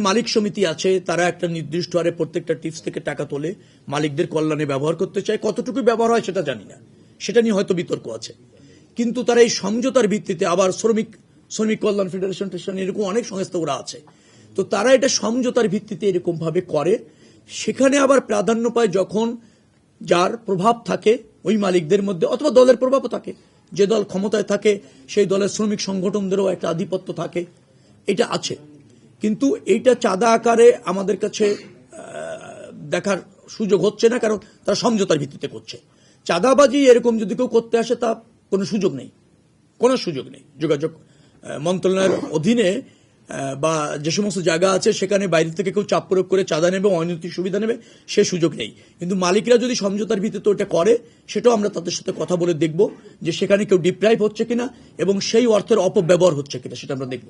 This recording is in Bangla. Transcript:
মালিক সমিতি আছে, তারা একটা নির্দিষ্ট হারে প্রত্যেকটা টিপস থেকে টাকা তোলে, মালিকদের কল্যাণে ব্যবহার করতে চায়। কতটুকু ব্যবহার হয় সেটা জানি না, সেটা নিয়ে হয়তো বিতর্ক আছে। কিন্তু তারা এই সমঝোতার ভিত্তিতে, আবার শ্রমিক কল্যাণ ফেডারেশন এরকম অনেক সংস্থা ওরা আছে, তো তারা এটা সমঝোতার ভিত্তিতে এরকম ভাবে করে। সেখানে আবার প্রাধান্য পায় যখন যার প্রভাব থাকে ওই মালিকদের মধ্যে, অথবা দলের প্রভাবও থাকে। যে দল ক্ষমতায় থাকে সেই দলের শ্রমিক সংগঠনদেরও একটা আধিপত্য থাকে, এটা আছে। কিন্তু এইটা চাঁদা আকারে আমাদের কাছে দেখার সুযোগ হচ্ছে না, কারণ তারা সমঝোতার ভিত্তিতে করছে। চাঁদাবাজি এরকম যদি কেউ করতে আসে, তা কোনো সুযোগ নেই, কোনো সুযোগ নেই। যোগাযোগ মন্ত্রণালয়ের অধীনে বা যে সমস্ত জায়গা আছে সেখানে বাইরে থেকে কেউ চাপ প্রয়োগ করে চাঁদা নেবে, অনৈতিক সুবিধা নেবে, সে সুযোগ নেই। কিন্তু মালিকরা যদি সমঝোতার ভিত্তিতে ওটা করে, সেটাও আমরা তাদের সাথে কথা বলে দেখব যে সেখানে কেউ ডিপ্রাইভ হচ্ছে কিনা এবং সেই অর্থের অপব্যবহার হচ্ছে কিনা, সেটা আমরা দেখব।